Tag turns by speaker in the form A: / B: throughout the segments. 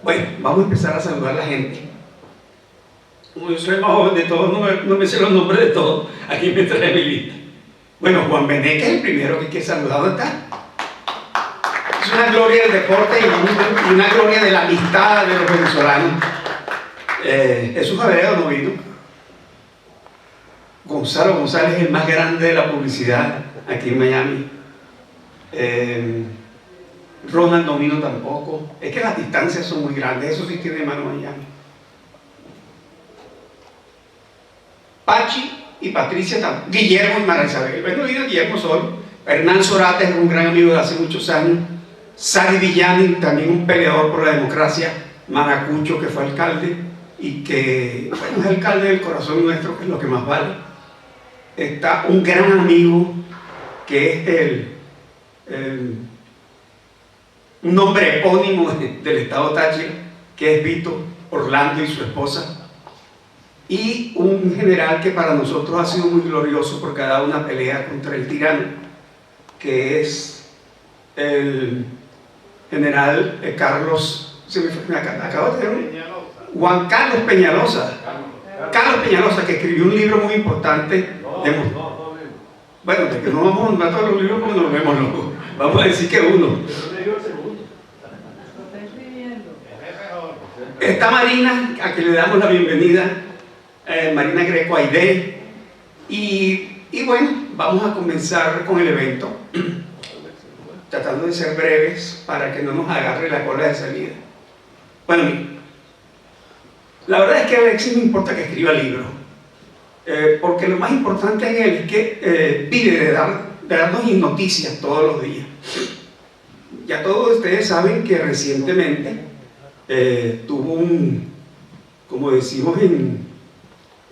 A: Bueno, vamos a empezar a saludar a la gente. Como yo soy el más joven de todos, no me sé los nombres de todos. Aquí me trae mi lista. Bueno, Juan Bené, que es el primero que hay que saludar. ¿Dónde está? Es una gloria del deporte y una gloria de la amistad de los venezolanos. Jesús Abreu no vino. Gonzalo González es el más grande de la publicidad aquí en Miami. Ronald no vino tampoco. Es que las distancias son muy grandes. Eso sí tiene mano Miami. Pachi y Patricia tampoco. Guillermo y María Isabel. Bueno, vino Guillermo solo. Hernán Zorate es un gran amigo de hace muchos años. Sari Villani, también un peleador por la democracia. Maracucho, que fue alcalde y que, bueno, es alcalde del corazón nuestro, que es lo que más vale. Está un gran amigo que es un nombre epónimo del estado Táchira, que es Vito Orlando y su esposa, y un general que para nosotros ha sido muy glorioso porque ha dado una pelea contra el tirano, que es el general Carlos, me acabo de tener Juan Carlos Peñalosa. Carlos Peñalosa, que escribió un libro muy importante. Bueno, de que no vamos a nombrar todos los libros como nos vemos luego. Vamos a decir que uno. Está Marina, a quien le damos la bienvenida, Marina Greco Aide. Y bueno, vamos a comenzar con el evento, tratando de ser breves para que no nos agarre la cola de salida. Bueno, la verdad es que a Alexis me importa que escriba libros, porque lo más importante en él es que vive de darnos noticias todos los días. Ya todos ustedes saben que recientemente tuvo como decimos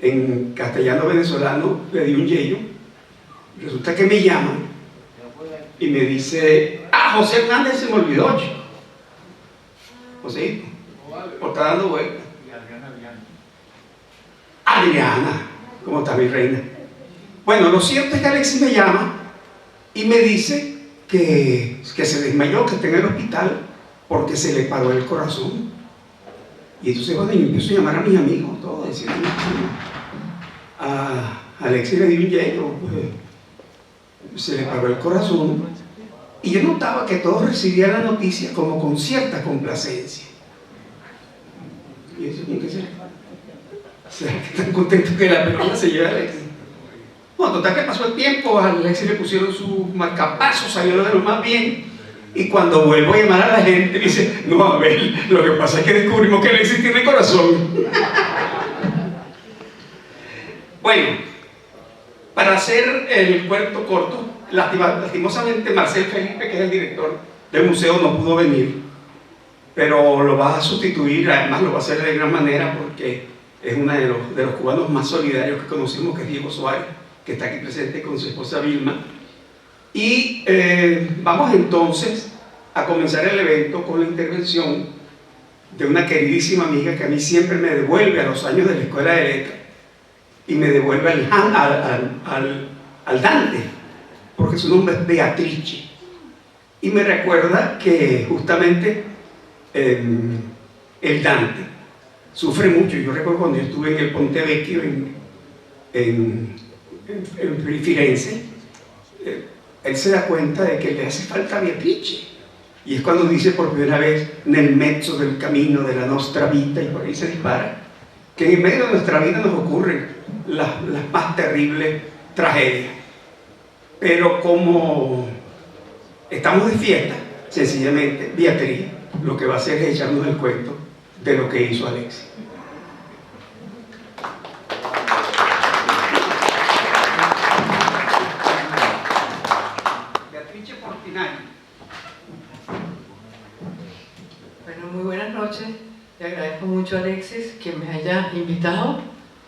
A: en castellano venezolano, le dio un yello. Resulta que me llaman y me dice: José Hernández se me olvidó, chico. José, por estar dando vueltas. Adriana, ¿cómo está mi reina? Bueno, lo cierto es que Alexis me llama y me dice que se desmayó, que está en el hospital porque se le paró el corazón. Y entonces cuando yo empiezo a llamar a mis amigos, todos decían: a Alexis le dio un yello, pues, se le paró el corazón. Y yo notaba que todos recibían la noticia como con cierta complacencia. Y yo decía: ¿con qué será? ¿Será que están contentos que la pelota se lleve a Alexis? Bueno, total que pasó el tiempo, a Alexis le pusieron su marcapaso, salió de lo más bien. Y cuando vuelvo a llamar a la gente, dice: no, Abel, lo que pasa es que descubrimos que Alexis tiene corazón. Bueno, para hacer el cuento corto, lastimosamente Marcel Felipe, que es el director del museo, no pudo venir, pero lo va a sustituir. Además lo va a hacer de gran manera porque es uno de los cubanos más solidarios que conocimos, que es Diego Suárez, que está aquí presente con su esposa Vilma. Y vamos entonces a comenzar el evento con la intervención de una queridísima amiga que a mí siempre me devuelve a los años de la Escuela de Letras y me devuelve al Dante, porque su nombre es Beatrice, y me recuerda que justamente el Dante sufre mucho. Yo recuerdo cuando yo estuve en el Ponte Vecchio en Firenze, él se da cuenta de que le hace falta Beatrice, y es cuando dice por primera vez: nel mezzo del camino de la nostra vita, y por ahí se dispara, que en medio de nuestra vida nos ocurren las más terribles tragedias. Pero como estamos de fiesta, sencillamente Beatriz lo que va a hacer es echarnos el cuento de lo que hizo Alexis. Beatrice Portinari.
B: Bueno, muy buenas noches. Le agradezco mucho a Alexis que me haya invitado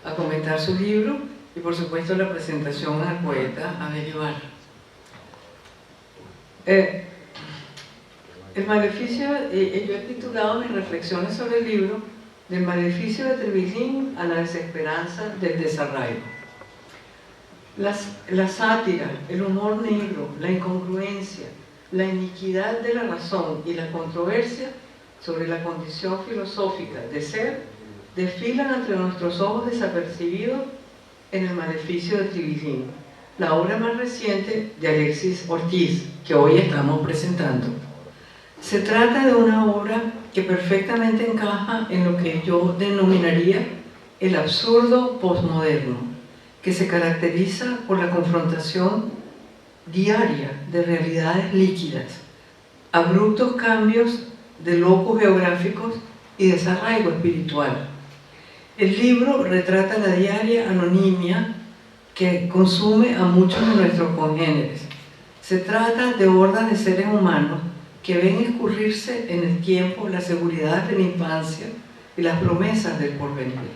B: a comentar su libro y por supuesto la presentación al poeta Abel Ibarra. El maleficio, yo he titulado mis reflexiones sobre el libro Del maleficio de Treviglín a la desesperanza del desarraigo. La sátira, el humor negro, la incongruencia, la iniquidad de la razón y la controversia sobre la condición filosófica de ser desfilan entre nuestros ojos desapercibidos en El maleficio de Tribilín, la obra más reciente de Alexis Ortiz, que hoy estamos presentando. Se trata de una obra que perfectamente encaja en lo que yo denominaría el absurdo posmoderno, que se caracteriza por la confrontación diaria de realidades líquidas, abruptos cambios de locos geográficos y desarraigo espiritual. El libro retrata la diaria anonimia que consume a muchos de nuestros congéneres. Se trata de hordas de seres humanos que ven escurrirse en el tiempo la seguridad de la infancia y las promesas del porvenir.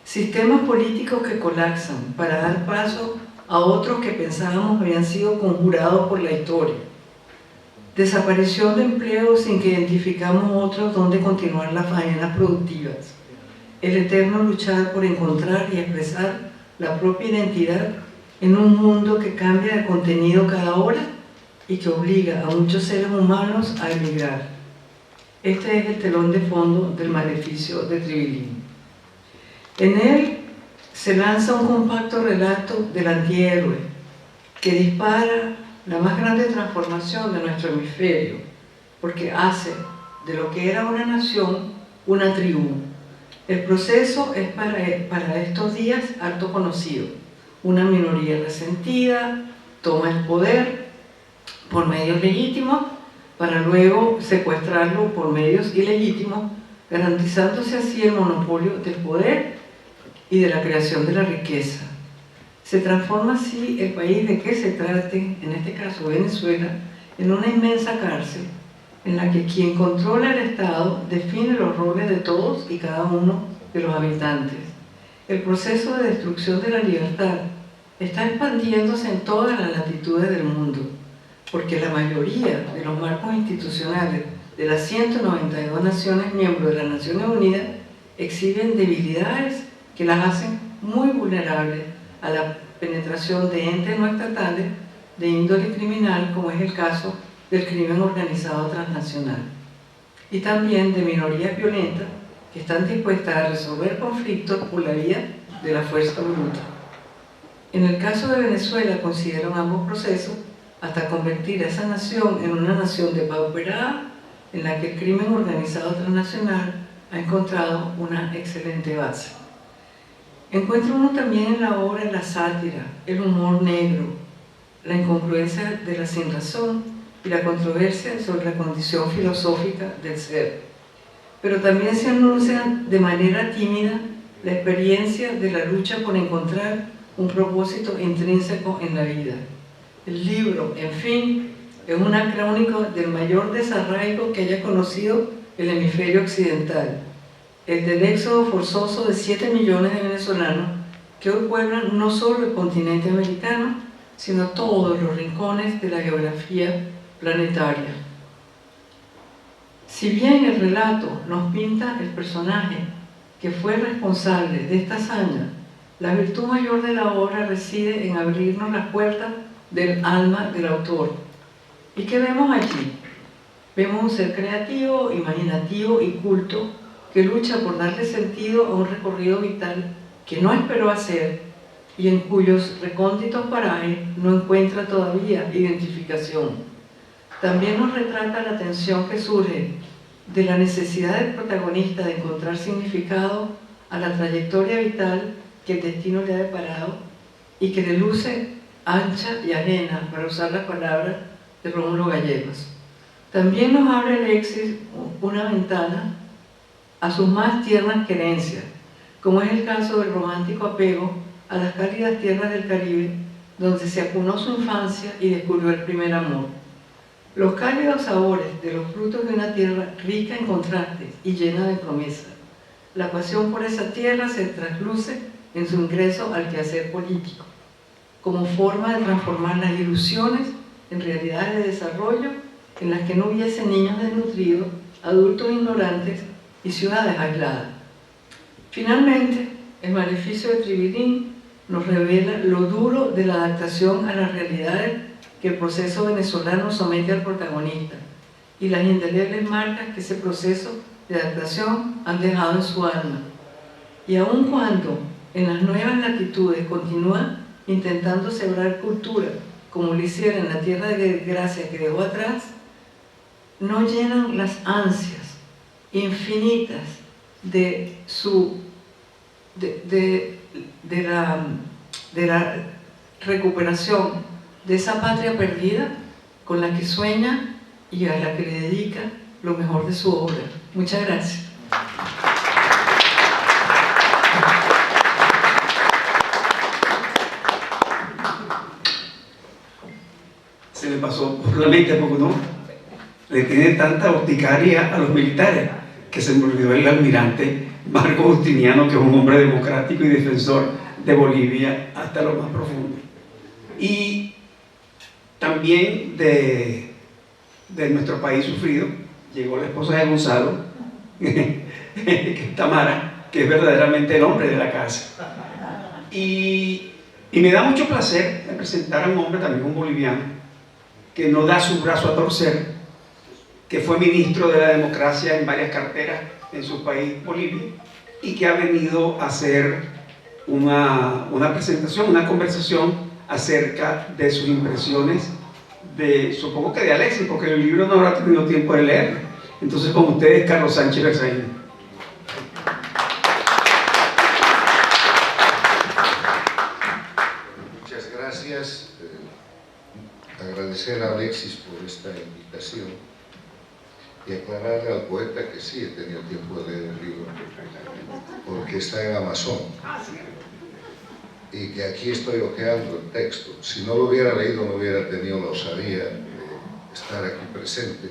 B: Sistemas políticos que colapsan para dar paso a otros que pensábamos habían sido conjurados por la historia. Desaparición de empleos sin que identificamos otros donde continuar las faenas productivas. El eterno luchar por encontrar y expresar la propia identidad en un mundo que cambia de contenido cada hora y que obliga a muchos seres humanos a emigrar. Este es el telón de fondo del maleficio de Tribilín. En él se lanza un compacto relato del antihéroe que dispara la más grande transformación de nuestro hemisferio, porque hace de lo que era una nación una tribu. El proceso es para estos días harto conocido. Una minoría resentida toma el poder por medios legítimos para luego secuestrarlo por medios ilegítimos, garantizándose así el monopolio del poder y de la creación de la riqueza. Se transforma así el país de que se trate, en este caso Venezuela, en una inmensa cárcel en la que quien controla el Estado define los roles de todos y cada uno de los habitantes. El proceso de destrucción de la libertad está expandiéndose en todas las latitudes del mundo, porque la mayoría de los marcos institucionales de las 192 naciones miembros de las Naciones Unidas exhiben debilidades que las hacen muy vulnerables a la penetración de entes no estatales de índole criminal, como es el caso del crimen organizado transnacional, y también de minorías violentas que están dispuestas a resolver conflictos por la vía de la fuerza bruta. En el caso de Venezuela considero ambos procesos hasta convertir a esa nación en una nación depauperada en la que el crimen organizado transnacional ha encontrado una excelente base. Encuentra uno también en la obra la sátira, el humor negro, la incongruencia de la sinrazón y la controversia sobre la condición filosófica del ser. Pero también se anuncia de manera tímida la experiencia de la lucha por encontrar un propósito intrínseco en la vida. El libro, en fin, es una crónica del mayor desarraigo que haya conocido el hemisferio occidental, el del éxodo forzoso de 7 millones de venezolanos que hoy pueblan no solo el continente americano, sino todos los rincones de la geografía planetaria. Si bien el relato nos pinta el personaje que fue responsable de esta hazaña, la virtud mayor de la obra reside en abrirnos las puertas del alma del autor. ¿Y qué vemos allí? Vemos un ser creativo, imaginativo y culto que lucha por darle sentido a un recorrido vital que no esperó hacer y en cuyos recónditos parajes no encuentra todavía identificación. También nos retrata la tensión que surge de la necesidad del protagonista de encontrar significado a la trayectoria vital que el destino le ha deparado y que le luce ancha y ajena, para usar las palabras de Rómulo Gallegos. También nos abre Alexis una ventana a sus más tiernas querencias, como es el caso del romántico apego a las cálidas tierras del Caribe, donde se acunó su infancia y descubrió el primer amor. Los cálidos sabores de los frutos de una tierra rica en contrastes y llena de promesas. La pasión por esa tierra se trasluce en su ingreso al quehacer político, como forma de transformar las ilusiones en realidades de desarrollo en las que no hubiese niños desnutridos, adultos ignorantes y ciudades aisladas. Finalmente, el maleficio de Tribilín nos revela lo duro de la adaptación a las realidades que el proceso venezolano somete al protagonista y las indelebles marcas que ese proceso de adaptación han dejado en su alma. Y aun cuando en las nuevas latitudes continúa intentando sembrar cultura, como lo hiciera en la tierra de gracia que dejó atrás, no llenan las ansias infinitas de la recuperación de esa patria perdida con la que sueña y a la que le dedica lo mejor de su obra. Muchas gracias.
A: Se me pasó por la mente, porque no le tiene tanta urticaria a los militares que se me olvidó el almirante Marco Justiniano, que es un hombre democrático y defensor de Bolivia hasta lo más profundo. Y también de nuestro país sufrido llegó la esposa de Gonzalo, que es Tamara, que es verdaderamente el hombre de la casa. Y me da mucho placer presentar a un hombre, también un boliviano, que no da su brazo a torcer, que fue ministro de la democracia en varias carteras en su país, Bolivia, y que ha venido a hacer una presentación, una conversación acerca de sus impresiones, supongo que de Alexis, porque el libro no habrá tenido tiempo de leer. Entonces, con ustedes, Carlos Sánchez Berzaín.
C: Muchas gracias. Agradecer a Alexis por esta invitación y aclararle al poeta que sí he tenido tiempo de leer el libro, porque está en Amazon, y que aquí estoy hojeando el texto. Si no lo hubiera leído, no hubiera tenido la osadía de estar aquí presente,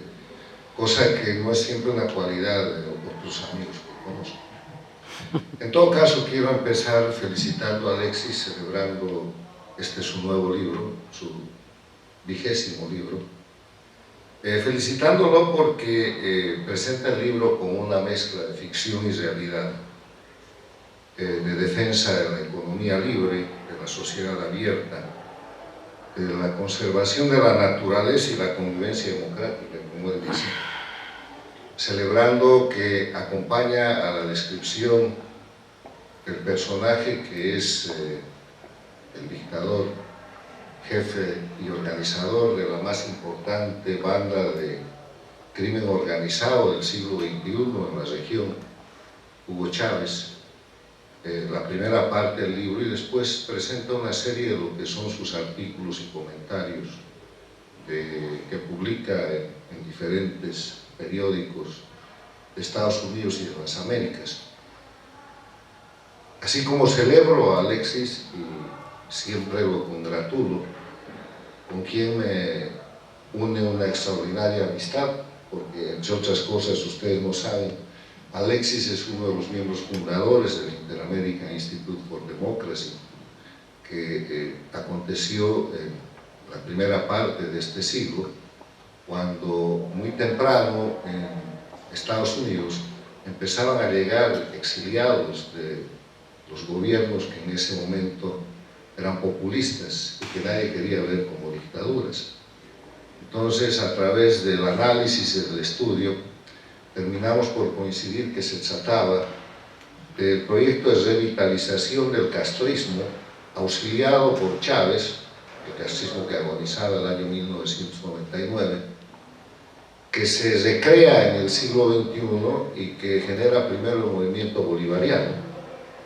C: cosa que no es siempre una cualidad de otros amigos que conozco. En todo caso, quiero empezar felicitando a Alexis, celebrando su nuevo libro, su 20º libro, felicitándolo porque presenta el libro como una mezcla de ficción y realidad, de defensa de la economía libre, de la sociedad abierta, de la conservación de la naturaleza y la convivencia democrática, como él dice, celebrando que acompaña a la descripción del personaje que es el dictador, jefe y organizador de la más importante banda de crimen organizado del siglo XXI en la región, Hugo Chávez, la primera parte del libro, y después presenta una serie de lo que son sus artículos y comentarios que publica en diferentes periódicos de Estados Unidos y de las Américas. Así como celebro a Alexis y siempre lo congratulo, con quien me une una extraordinaria amistad, porque entre otras cosas ustedes no saben, Alexis es uno de los miembros fundadores del Inter-American Institute for Democracy, que aconteció en la primera parte de este siglo, cuando muy temprano en Estados Unidos empezaban a llegar exiliados de los gobiernos que en ese momento eran populistas y que nadie quería ver como dictaduras. Entonces, a través del análisis y del estudio, terminamos por coincidir que se trataba del proyecto de revitalización del castrismo, auxiliado por Chávez, el castrismo que agonizaba el año 1999, que se recrea en el siglo XXI y que genera primero el movimiento bolivariano,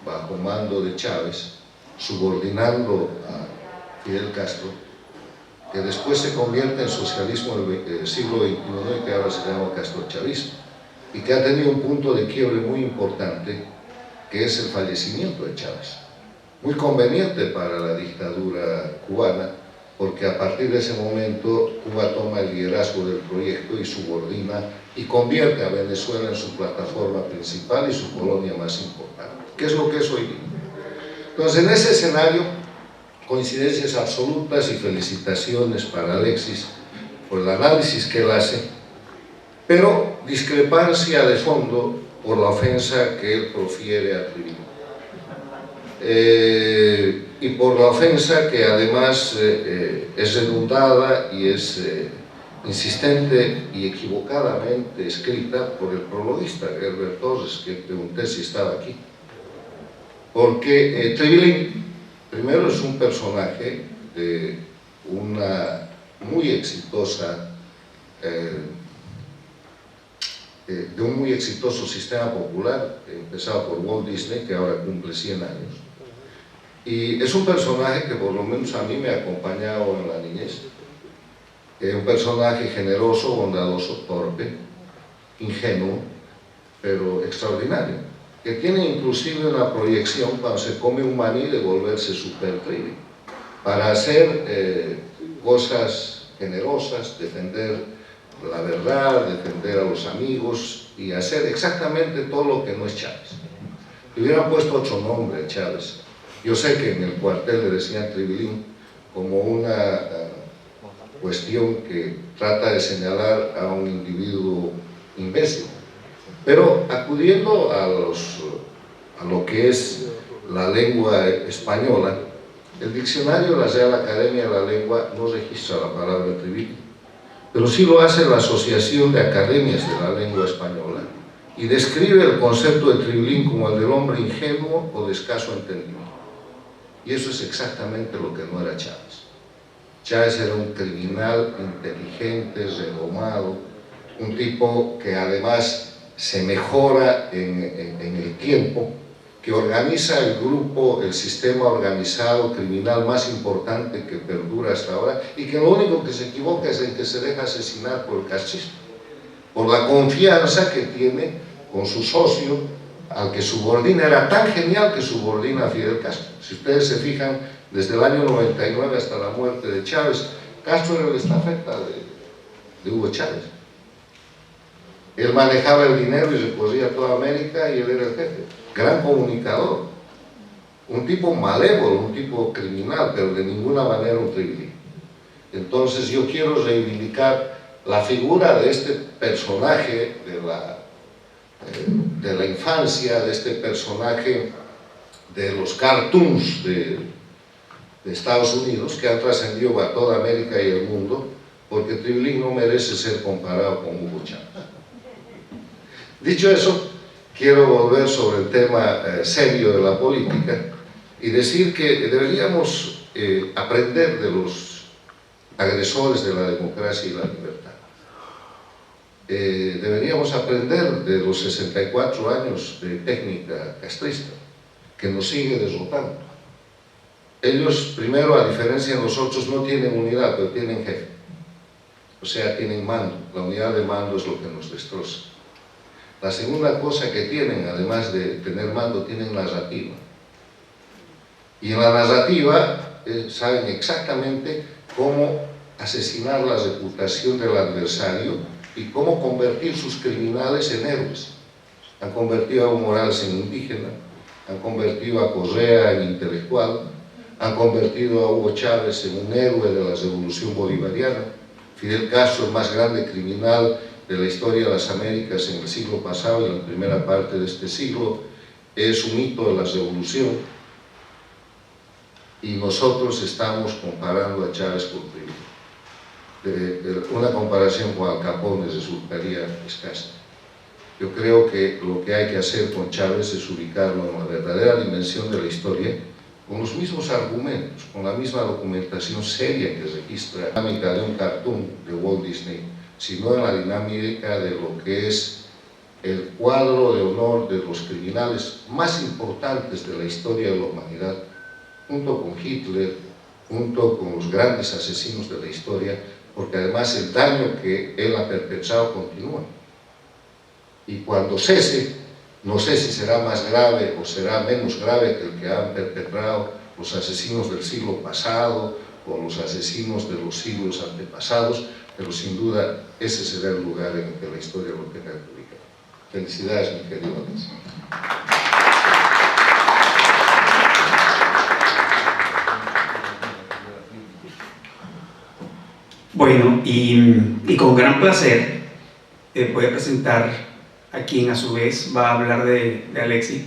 C: bajo mando de Chávez, subordinando a Fidel Castro, que después se convierte en socialismo del siglo XXI y que ahora se llama castrochavismo, y que ha tenido un punto de quiebre muy importante, que es el fallecimiento de Chávez. Muy conveniente para la dictadura cubana, porque a partir de ese momento Cuba toma el liderazgo del proyecto y subordina y convierte a Venezuela en su plataforma principal y su colonia más importante. ¿Qué es lo que es hoy día? Entonces, en ese escenario, coincidencias absolutas y felicitaciones para Alexis por el análisis que él hace, pero discrepancia de fondo por la ofensa que él profiere a Tribuna. Y por la ofensa que además es redundada y es insistente y equivocadamente escrita por el prologuista Herbert Torres, que pregunté si estaba aquí. Porque Trevelin, primero, es un personaje de una muy exitosa, de un muy exitoso sistema popular, empezado por Walt Disney, que ahora cumple 100 años. Y es un personaje que por lo menos a mí me ha acompañado en la niñez. Un personaje generoso, bondadoso, torpe, ingenuo, pero extraordinario, que tiene inclusive una proyección cuando se come un maní de volverse super trivi, para hacer cosas generosas, defender la verdad, defender a los amigos y hacer exactamente todo lo que no es Chávez. Le hubieran puesto otro nombre a Chávez. Yo sé que en el cuartel le decían Trevelin como una cuestión que trata de señalar a un individuo imbécil, pero acudiendo a lo que es la lengua española, el diccionario de la Real Academia de la Lengua no registra la palabra Trevelin, pero sí lo hace la Asociación de Academias de la Lengua Española y describe el concepto de Trevelin como el del hombre ingenuo o de escaso entendimiento. Y eso es exactamente lo que no era Chávez. Chávez era un criminal inteligente, redomado, un tipo que además se mejora en el tiempo, que organiza el grupo, el sistema organizado criminal más importante que perdura hasta ahora, y que lo único que se equivoca es el que se deja asesinar por el castrismo, por la confianza que tiene con su socio, al que subordina. Era tan genial que subordina a Fidel Castro. Si ustedes se fijan, desde el año 99 hasta la muerte de Chávez, Castro era el estafeta de Hugo Chávez. Él manejaba el dinero y recorría toda América y él era el jefe. Gran comunicador, un tipo malévolo, un tipo criminal, pero de ninguna manera un Trevelin. Entonces yo quiero reivindicar la figura de este personaje de la infancia, de este personaje de los cartoons de Estados Unidos, que han trascendido a toda América y el mundo, porque Trevelin no merece ser comparado con Hugo Chávez. Dicho eso, quiero volver sobre el tema serio de la política y decir que deberíamos aprender de los agresores de la democracia y la libertad. Deberíamos aprender de los 64 años de técnica castrista, que nos sigue derrotando. Ellos, primero, a diferencia de nosotros, no tienen unidad, pero tienen jefe. O sea, tienen mando. La unidad de mando es lo que nos destroza. La segunda cosa que tienen, además de tener mando, tienen narrativa. Y en la narrativa saben exactamente cómo asesinar la reputación del adversario y cómo convertir sus criminales en héroes. Han convertido a Evo Morales en indígena, han convertido a Correa en intelectual, han convertido a Hugo Chávez en un héroe de la revolución bolivariana. Fidel Castro, el más grande criminal de la historia de las Américas en el siglo pasado y en la primera parte de este siglo, es un hito de la revolución, y nosotros estamos comparando a Chávez con Trevelin. Una comparación con Al Capone resultaría escasa. Yo creo que lo que hay que hacer con Chávez es ubicarlo en la verdadera dimensión de la historia, con los mismos argumentos, con la misma documentación seria que registra la dinámica de un cartoon de Walt Disney, sino en la dinámica de lo que es el cuadro de honor de los criminales más importantes de la historia de la humanidad, junto con Hitler, junto con los grandes asesinos de la historia, porque además el daño que él ha perpetrado continúa. Y cuando cese, no sé si será más grave o será menos grave que el que han perpetrado los asesinos del siglo pasado o los asesinos de los siglos antepasados, pero sin duda ese será el lugar en el que la historia lo tenga que ubicar. Felicidades, mi querido Alex.
A: Bueno, y con gran placer voy a presentar a quien a su vez va a hablar de Alexis,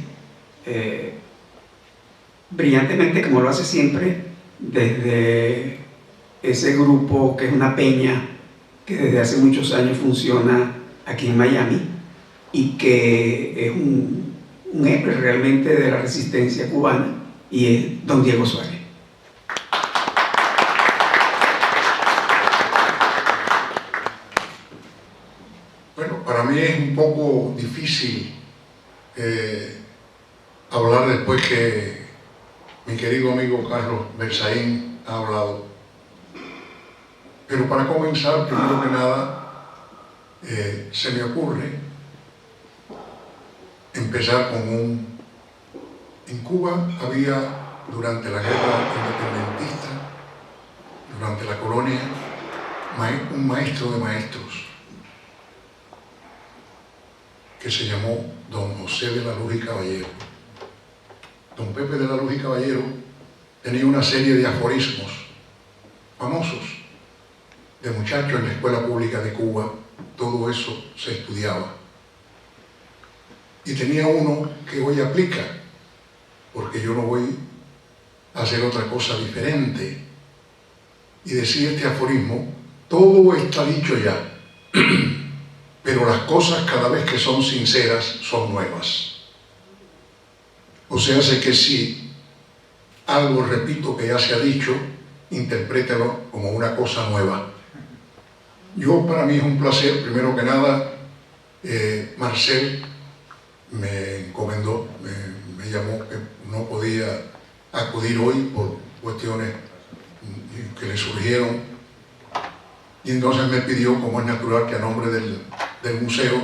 A: brillantemente, como lo hace siempre, desde ese grupo que es una peña que desde hace muchos años funciona aquí en Miami y que es un héroe realmente de la resistencia cubana, y es don Diego Suárez.
D: Bueno, para mí es un poco difícil hablar después que mi querido amigo Carlos Berzaín ha hablado. Pero para comenzar, primero que nada, se me ocurre empezar con en Cuba había, durante la guerra independentista, durante la colonia, un maestro de maestros que se llamó don José de la Luz y Caballero. Don Pepe de la Luz y Caballero tenía una serie de aforismos famosos de muchachos en la escuela pública de Cuba. Todo eso se estudiaba. Y tenía uno que hoy aplica, porque yo no voy a hacer otra cosa diferente. Y decía este aforismo: todo está dicho ya, pero las cosas cada vez que son sinceras son nuevas. O sea, sé que si algo repito que ya se ha dicho, interprétalo como una cosa nueva. Para mí es un placer, primero que nada, Marcel me encomendó, me llamó que no podía acudir hoy por cuestiones que le surgieron, y entonces me pidió, como es natural, que a nombre del museo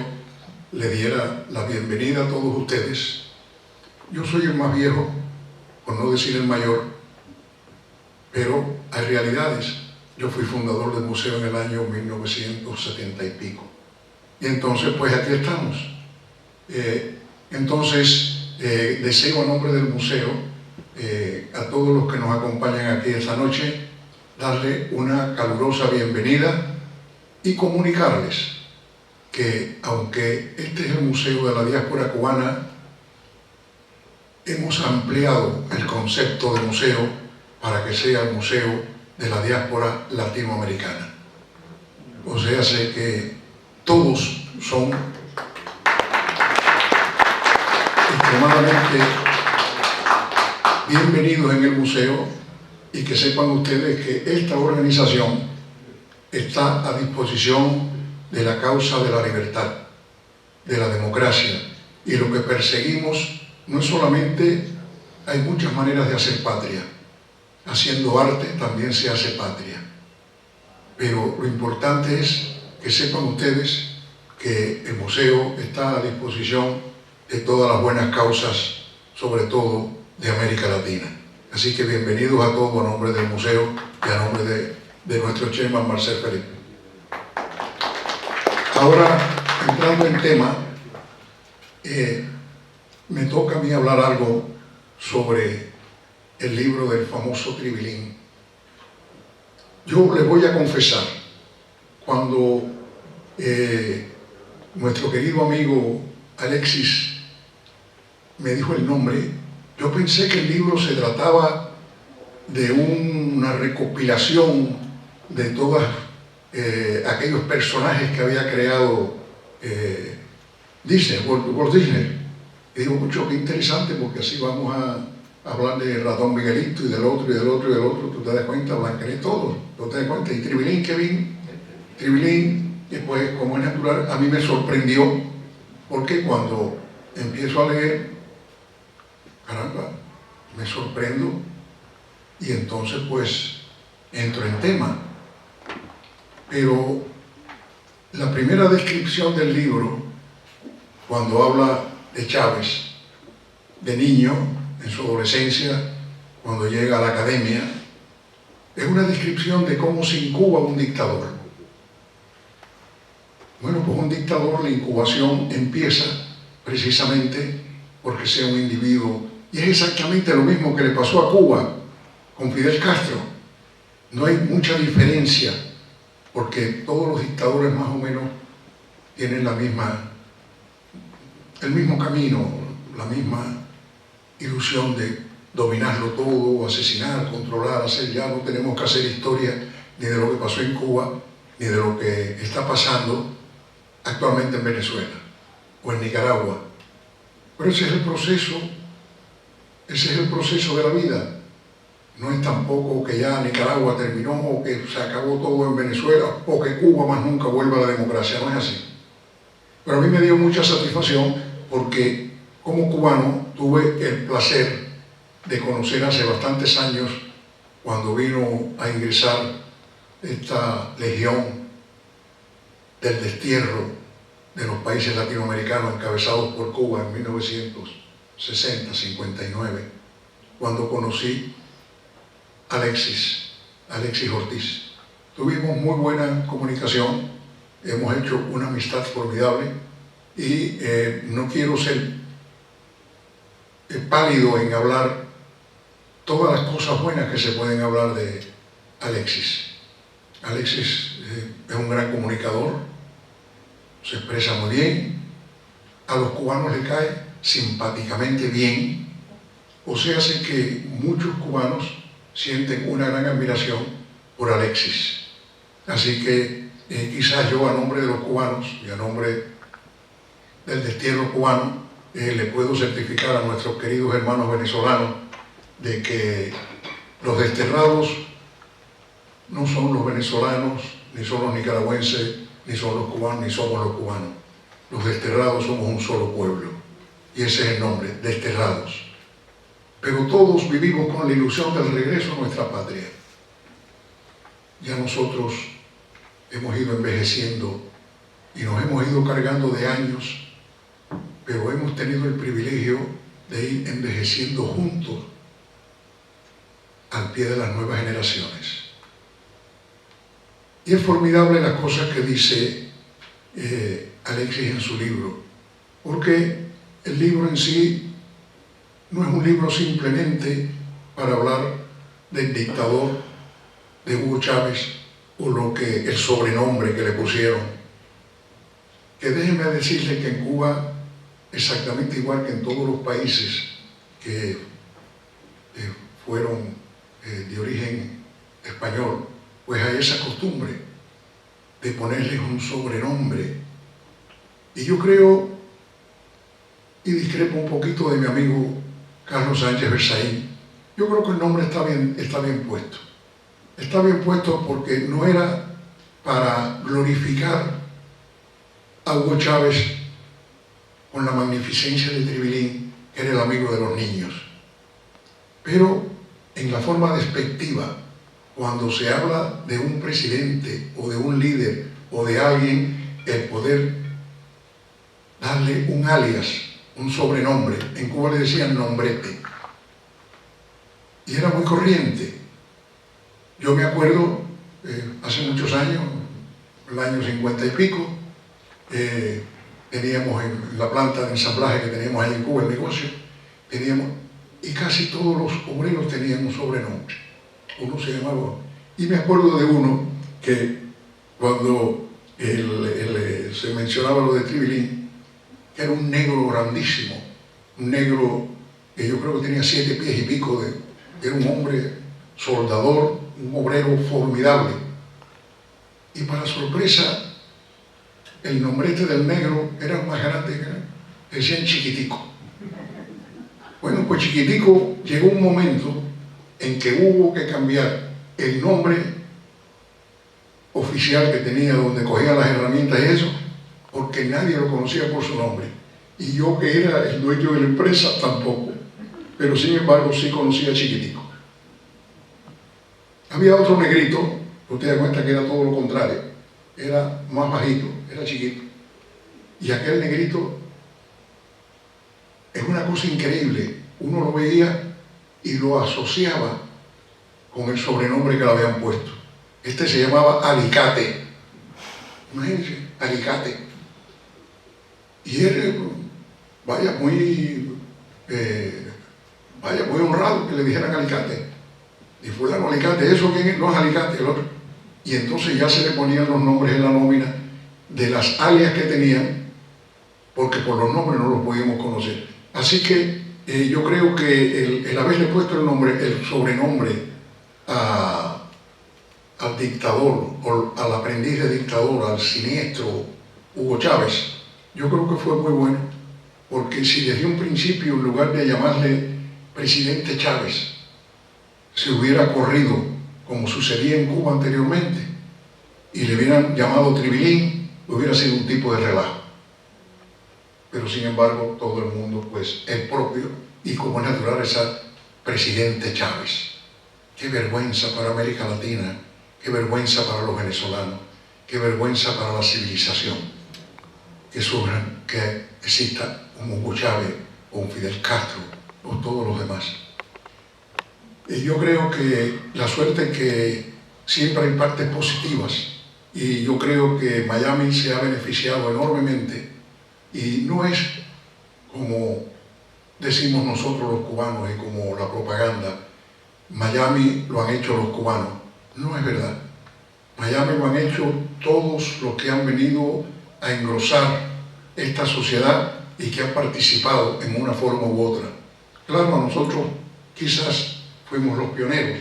D: le diera la bienvenida a todos ustedes. Yo soy el más viejo, por no decir el mayor, pero hay realidades. Yo fui fundador del museo en el año 1970 y pico. Y entonces, pues aquí estamos. Deseo a nombre del museo, a todos los que nos acompañan aquí esta noche, darle una calurosa bienvenida y comunicarles que, aunque este es el Museo de la Diáspora Cubana, hemos ampliado el concepto de museo para que sea el Museo de la Diáspora Latinoamericana. O sea, sé que todos son extremadamente bienvenidos en el museo, y que sepan ustedes que esta organización está a disposición de la causa de la libertad, de la democracia, y lo que perseguimos no es solamente, hay muchas maneras de hacer patria. Haciendo arte también se hace patria. Pero lo importante es que sepan ustedes que el museo está a disposición de todas las buenas causas, sobre todo de América Latina. Así que bienvenidos a todos a nombre del museo y a nombre de nuestro chairman Marcel Felipe. Ahora, entrando en tema, me toca a mí hablar algo sobre el libro del famoso Tribilín. Yo les voy a confesar, cuando nuestro querido amigo Alexis me dijo el nombre, yo pensé que el libro se trataba de una recopilación de todos aquellos personajes que había creado Disney, Walt Disney. Y digo, mucho, qué interesante, porque así vamos a hablar de Ratón Miguelito y del otro y del otro y del otro. Tú te das cuenta, Blancanieves, todos, tú te das cuenta. Y Tribilín, Kevin, Tribilín, y pues, como es natural, a mí me sorprendió, porque cuando empiezo a leer, caramba, me sorprendo, y entonces pues entro en tema. Pero la primera descripción del libro, cuando habla de Chávez, de niño, en su adolescencia, cuando llega a la academia, es una descripción de cómo se incuba un dictador. Bueno, pues un dictador, la incubación empieza precisamente porque sea un individuo, y es exactamente lo mismo que le pasó a Cuba con Fidel Castro. No hay mucha diferencia, porque todos los dictadores más o menos tienen el mismo camino, la misma ilusión de dominarlo todo, asesinar, controlar, hacer. Ya no tenemos que hacer historia ni de lo que pasó en Cuba ni de lo que está pasando actualmente en Venezuela o en Nicaragua. Pero ese es el proceso de la vida. No es tampoco que ya Nicaragua terminó o que se acabó todo en Venezuela o que Cuba más nunca vuelva a la democracia, no es así. Pero a mí me dio mucha satisfacción porque como cubano tuve el placer de conocer hace bastantes años, cuando vino a ingresar esta legión del destierro de los países latinoamericanos encabezados por Cuba en 1960-59, cuando conocí a Alexis Ortiz. Tuvimos muy buena comunicación, hemos hecho una amistad formidable y no quiero ser pálido en hablar todas las cosas buenas que se pueden hablar de Alexis. Alexis es un gran comunicador, se expresa muy bien, a los cubanos le cae simpáticamente bien, o sea, hace que muchos cubanos sienten una gran admiración por Alexis. Así que quizás yo, a nombre de los cubanos y a nombre del destierro cubano, le puedo certificar a nuestros queridos hermanos venezolanos de que los desterrados no son los venezolanos, ni son los nicaragüenses, ni son los cubanos, ni somos los cubanos. Los desterrados somos un solo pueblo, y ese es el nombre, desterrados. Pero todos vivimos con la ilusión del regreso a nuestra patria. Ya nosotros hemos ido envejeciendo y nos hemos ido cargando de años, pero hemos tenido el privilegio de ir envejeciendo juntos al pie de las nuevas generaciones. Y es formidable las cosas que dice Alexis en su libro, porque el libro en sí no es un libro simplemente para hablar del dictador de Hugo Chávez o el sobrenombre que le pusieron. Que déjenme decirles que en Cuba, exactamente igual que en todos los países que fueron de origen español, pues hay esa costumbre de ponerles un sobrenombre. Y yo creo, y discrepo un poquito de mi amigo Carlos Sánchez Berzaín, yo creo que el nombre está bien puesto. Está bien puesto porque no era para glorificar a Hugo Chávez con la magnificencia de Tribilín, que era el amigo de los niños. Pero en la forma despectiva, cuando se habla de un presidente o de un líder o de alguien, el poder darle un alias, un sobrenombre. En Cuba le decían nombrete. Y era muy corriente. Yo me acuerdo, hace muchos años, el año 50 y pico, teníamos en la planta de ensamblaje que teníamos ahí en Cuba, el negocio, y casi todos los obreros tenían un sobrenombre. Uno se llamaba, y me acuerdo de uno que cuando se mencionaba lo de Tribilín, que era un negro grandísimo, un negro que yo creo que tenía 7 pies y pico, era un hombre soldador, un obrero formidable. Y para sorpresa, el nombrete del negro era más grande que decían Chiquitico. Bueno, pues Chiquitico llegó un momento en que hubo que cambiar el nombre oficial que tenía, donde cogía las herramientas y eso, porque nadie lo conocía por su nombre. Y yo, que era el dueño de la empresa, tampoco. Pero sin embargo sí conocía a Chiquitico. Había otro negrito, usted da cuenta que era todo lo contrario, era más bajito, era chiquito. Y aquel negrito es una cosa increíble, uno lo veía y lo asociaba con el sobrenombre que le habían puesto. Este se llamaba Alicate, imagínense, Alicate. Y él, vaya muy honrado que le dijeran Alicate. Y fulano Alicate, ¿eso quién es? No es Alicate, el otro. Y entonces ya se le ponían los nombres en la nómina de las alias que tenían, porque por los nombres no los podíamos conocer. Así que yo creo que el haberle puesto el sobrenombre a al dictador o al aprendiz de dictador, al siniestro Hugo Chávez, yo creo que fue muy bueno, porque si desde un principio, en lugar de llamarle presidente Chávez, se hubiera corrido como sucedía en Cuba anteriormente y le hubieran llamado Tribilín, hubiera sido un tipo de relajo. Pero sin embargo todo el mundo pues es propio y como es natural esa presidente Chávez. Qué vergüenza para América Latina, qué vergüenza para los venezolanos, qué vergüenza para la civilización que exista un Hugo Chávez o un Fidel Castro o todos los demás. Y yo creo que la suerte es que siempre hay partes positivas y yo creo que Miami se ha beneficiado enormemente y no es como decimos nosotros los cubanos y como la propaganda, Miami lo han hecho los cubanos. No es verdad. Miami lo han hecho todos los que han venido a engrosar esta sociedad y que han participado en una forma u otra. Claro, nosotros quizás fuimos los pioneros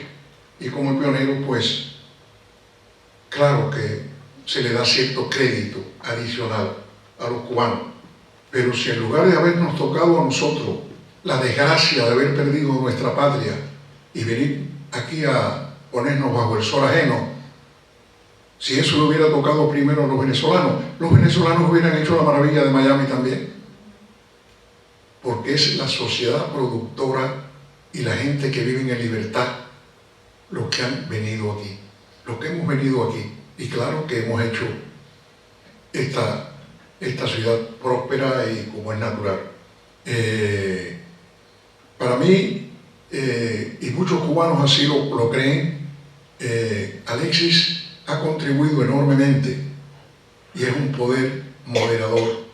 D: y como pioneros pues claro que se le da cierto crédito adicional a los cubanos, pero si en lugar de habernos tocado a nosotros la desgracia de haber perdido nuestra patria y venir aquí a ponernos bajo el sol ajeno, si eso le hubiera tocado primero a los venezolanos hubieran hecho la maravilla de Miami también, porque es la sociedad productora y la gente que vive en libertad los que han venido aquí, los que hemos venido aquí, y claro que hemos hecho esta ciudad próspera y como es natural. Para mí, y muchos cubanos así lo creen, Alexis ha contribuido enormemente y es un poder moderador,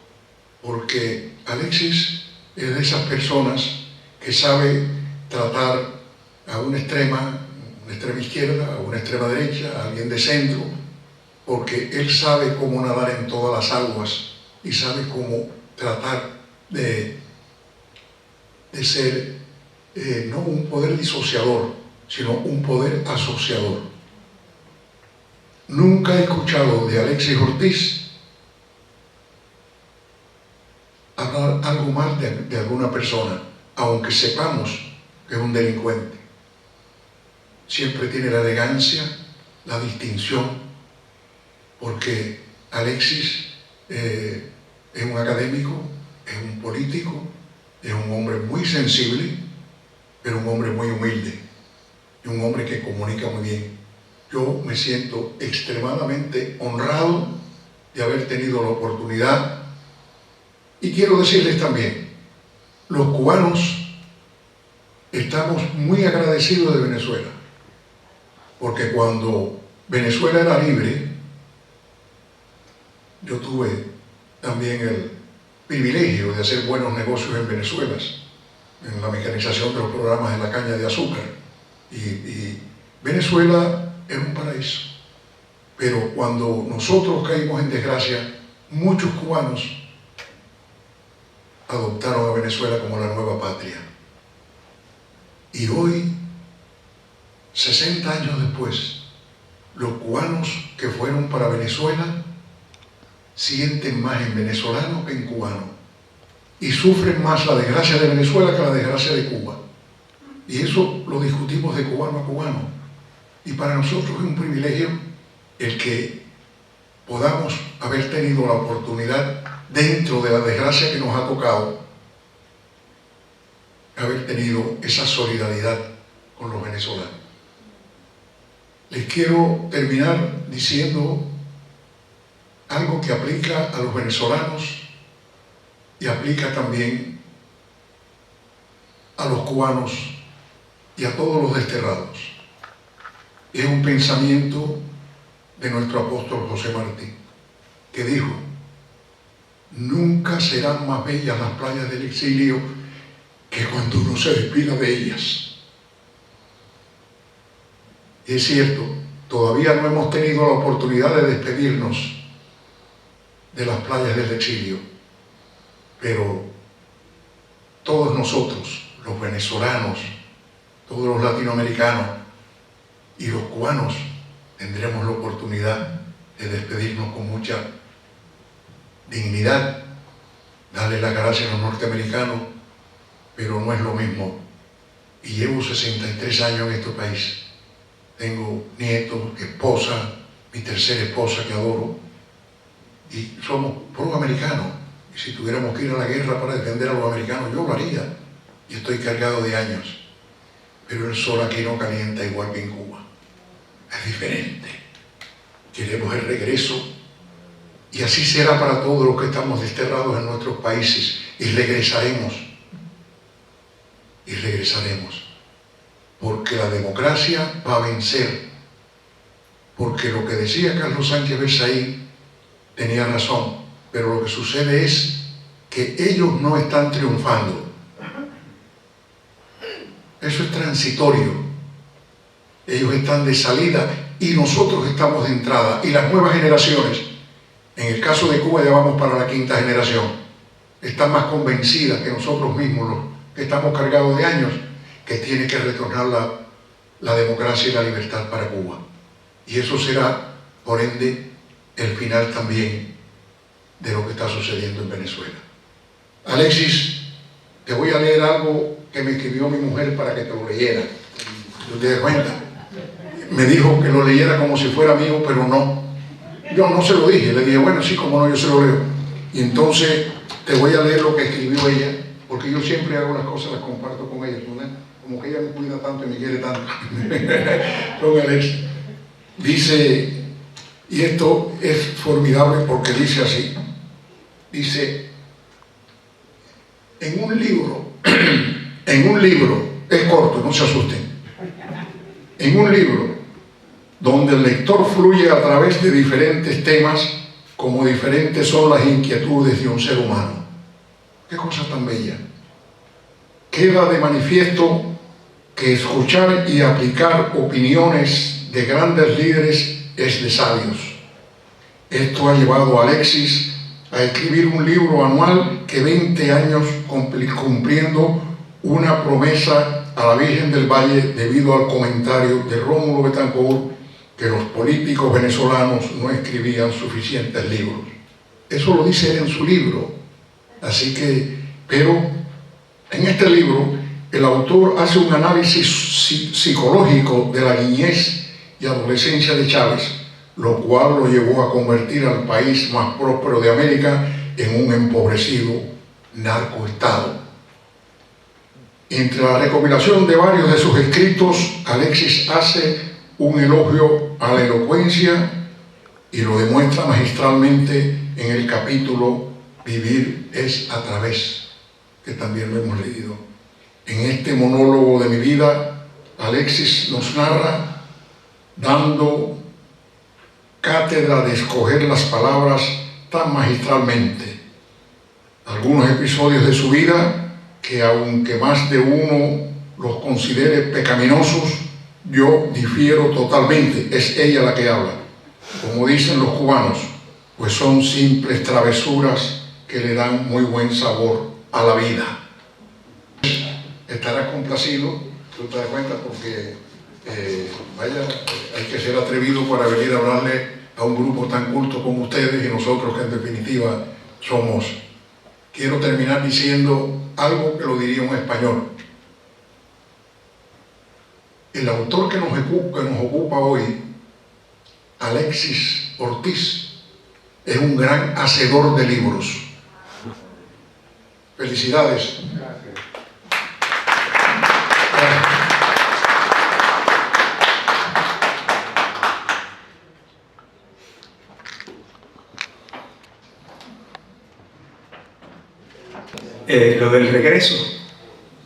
D: porque Alexis es de esas personas que sabe tratar a una extrema izquierda, a una extrema derecha, a alguien de centro, porque él sabe cómo nadar en todas las aguas y sabe cómo tratar de ser no un poder disociador, sino un poder asociador. Nunca he escuchado de Alexis Ortiz hablar algo mal de alguna persona, aunque sepamos que es un delincuente. Siempre tiene la elegancia, la distinción, porque Alexis es un académico, es un político, es un hombre muy sensible, pero un hombre muy humilde y un hombre que comunica muy bien. Yo me siento extremadamente honrado de haber tenido la oportunidad y quiero decirles también, los cubanos estamos muy agradecidos de Venezuela, porque cuando Venezuela era libre, yo tuve también el privilegio de hacer buenos negocios en Venezuela, en la mecanización de los programas de la caña de azúcar. Y Venezuela era un paraíso. Pero cuando nosotros caímos en desgracia, muchos cubanos adoptaron a Venezuela como la nueva patria. Y hoy, 60 años después, los cubanos que fueron para Venezuela sienten más en venezolano que en cubano y sufren más la desgracia de Venezuela que la desgracia de Cuba, y eso lo discutimos de cubano a cubano, y para nosotros es un privilegio el que podamos haber tenido la oportunidad, dentro de la desgracia que nos ha tocado, haber tenido esa solidaridad con los venezolanos. Les quiero terminar diciendo algo que aplica a los venezolanos y aplica también a los cubanos y a todos los desterrados. Es un pensamiento de nuestro apóstol José Martí, que dijo: nunca serán más bellas las playas del exilio que cuando uno se despida de ellas. Y es cierto, todavía no hemos tenido la oportunidad de despedirnos de las playas del exilio, pero todos nosotros, los venezolanos, todos los latinoamericanos y los cubanos, tendremos la oportunidad de despedirnos con mucha dignidad, darle las gracias a los norteamericanos, pero no es lo mismo. Y llevo 63 años en este país. Tengo nietos, esposa, mi tercera esposa que adoro, y somos pro-americanos. Y si tuviéramos que ir a la guerra para defender a los americanos, yo lo haría. Y estoy cargado de años. Pero el sol aquí no calienta igual que en Cuba. Es diferente. Queremos el regreso. Y así será para todos los que estamos desterrados en nuestros países. Y regresaremos. Y regresaremos. Porque la democracia va a vencer. Porque lo que decía Carlos Sánchez Berzaín tenía razón. Pero lo que sucede es que ellos no están triunfando. Eso es transitorio. Ellos están de salida y nosotros estamos de entrada. Y las nuevas generaciones, en el caso de Cuba ya vamos para la 5ª generación, están más convencidas que nosotros mismos, los que estamos cargados de años, que tiene que retornar la democracia y la libertad para Cuba. Y eso será, por ende, el final también de lo que está sucediendo en Venezuela. Alexis, te voy a leer algo que me escribió mi mujer para que te lo leyera. ¿Tú te das cuenta? Me dijo que lo leyera como si fuera mío, pero no. Yo no se lo dije, le dije, bueno, sí, como no, yo se lo leo. Y entonces te voy a leer lo que escribió ella, porque yo siempre hago las cosas, las comparto con ella, ¿no? Como que ella me cuida tanto y me quiere tanto. Con Alexis. Dice, y esto es formidable porque dice así, dice, en un libro, es corto, no se asusten, en un libro donde el lector fluye a través de diferentes temas, como diferentes son las inquietudes de un ser humano. Qué cosa tan bella. Queda de manifiesto que escuchar y aplicar opiniones de grandes líderes es de sabios. Esto ha llevado a Alexis a escribir un libro anual que 20 años cumpliendo una promesa a la Virgen del Valle debido al comentario de Rómulo Betancourt que los políticos venezolanos no escribían suficientes libros. Eso lo dice él en su libro. Así que, pero en este libro el autor hace un análisis psicológico de la niñez y adolescencia de Chávez, lo cual lo llevó a convertir al país más próspero de América en un empobrecido narcoestado. Entre la recopilación de varios de sus escritos, Alexis hace un elogio a la elocuencia y lo demuestra magistralmente en el capítulo Vivir es a través, que también lo hemos leído. En este monólogo de mi vida, Alexis nos narra, dando cátedra de escoger las palabras tan magistralmente, algunos episodios de su vida que, aunque más de uno los considere pecaminosos, yo difiero totalmente. Es ella la que habla. Como dicen los cubanos, pues son simples travesuras que le dan muy buen sabor a la vida. Estarás complacido, tú te das cuenta, porque hay que ser atrevido para venir a hablarle a un grupo tan culto como ustedes y nosotros, que en definitiva somos. Quiero terminar diciendo algo que lo diría un español. El autor que nos ocupa hoy, Alexis Ortiz, es un gran hacedor de libros. Felicidades.
A: Lo del regreso,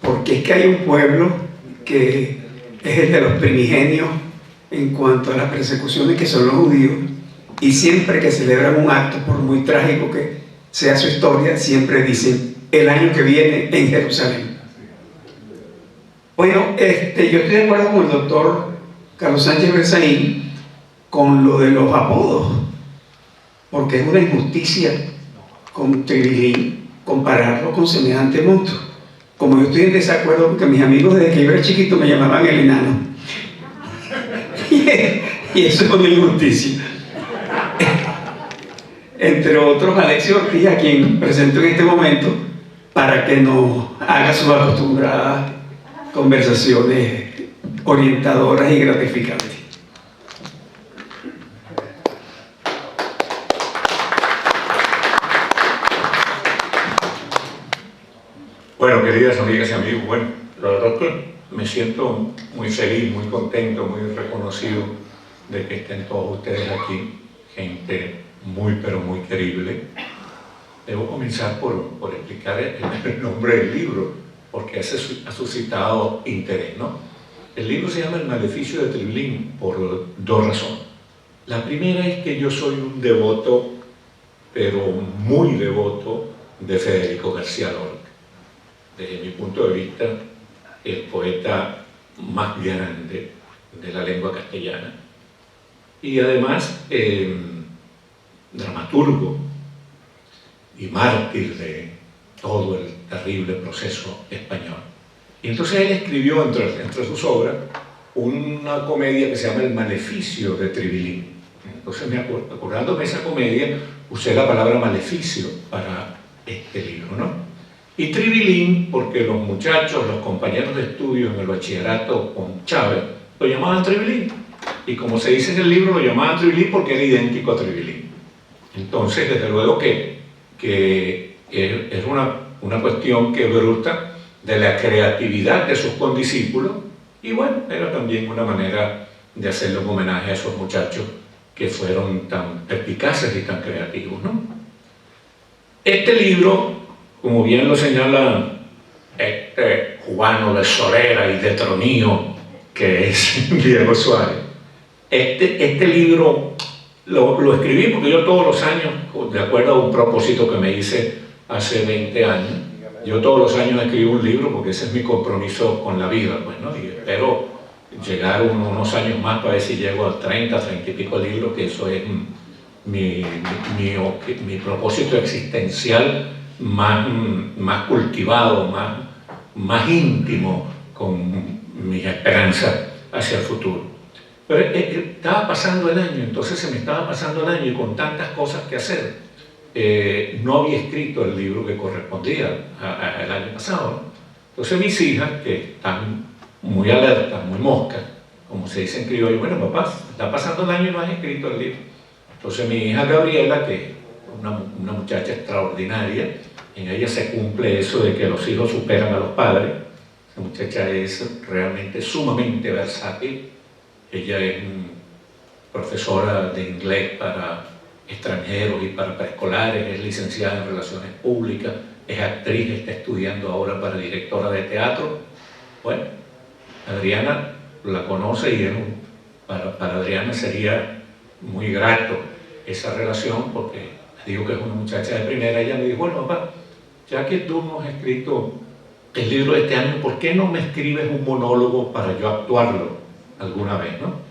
A: porque es que hay un pueblo que es el de los primigenios en cuanto a las persecuciones, que son los judíos, y siempre que celebran un acto, por muy trágico que sea su historia, siempre dicen el año que viene en Jerusalén. Bueno, yo estoy de acuerdo con el doctor Carlos Sánchez Berzaín con lo de los apodos, porque es una injusticia con Tribilín compararlo con semejante monstruo. Como yo estoy en desacuerdo porque mis amigos desde que yo era chiquito me llamaban el enano. Y eso es una injusticia. Entre otros, Alexis Ortiz, a quien presento en este momento, para que nos haga sus acostumbradas conversaciones orientadoras y gratificantes.
E: Bueno, queridas amigas y amigos, bueno, la verdad es que me siento muy feliz, muy contento, muy reconocido de que estén todos ustedes aquí, gente muy pero muy querible. Debo comenzar por explicar el nombre del libro, porque ese ha suscitado interés, ¿no? El libro se llama El maleficio de Tribilín por dos razones. La primera es que yo soy un devoto, pero muy devoto, de Federico García Lorca. Desde mi punto de vista, el poeta más grande de la lengua castellana. Y además, dramaturgo y mártir de todo el terrible proceso español. Y entonces él escribió entre sus obras una comedia que se llama El maleficio de Tribilín. Entonces, acordándome de esa comedia, usé la palabra maleficio para este libro, ¿no? Y Tribilín, porque los muchachos, los compañeros de estudio en el bachillerato con Chávez, lo llamaban Tribilín. Y como se dice en el libro, lo llamaban Tribilín porque era idéntico a Tribilín. Entonces, desde luego que es una cuestión que bruta de la creatividad de sus condiscípulos, y bueno, era también una manera de hacerle un homenaje a esos muchachos que fueron tan perspicaces y tan creativos, ¿no? Este libro, como bien lo señala este cubano de Solera y de Tronío, que es Diego Suárez, este libro lo escribí porque yo todos los años, de acuerdo a un propósito que me hice hace 20 años, yo todos los años escribo un libro porque ese es mi compromiso con la vida, pues, ¿no? Y espero llegar unos años más para ver si llego a 30 y pico libros, que eso es mi propósito existencial más cultivado, más íntimo con mis esperanzas hacia el futuro. Pero estaba pasando el año, entonces se me estaba pasando el año y con tantas cosas que hacer, no había escrito el libro que correspondía al año pasado, ¿no? Entonces mis hijas, que están muy alertas, muy moscas, como se dice en criollo, bueno, papá, está pasando el año y no has escrito el libro. Entonces mi hija Gabriela, que es una muchacha extraordinaria, en ella se cumple eso de que los hijos superan a los padres. Esa muchacha es realmente sumamente versátil. Ella es profesora de inglés para extranjeros y para preescolares, es licenciada en Relaciones Públicas, es actriz, está estudiando ahora para directora de teatro. Bueno, Adriana la conoce y para Adriana sería muy grato esa relación, porque digo que es una muchacha de primera. Ella me dijo, bueno, papá, ya que tú no has escrito el libro de este año, ¿por qué no me escribes un monólogo para yo actuarlo alguna vez, no?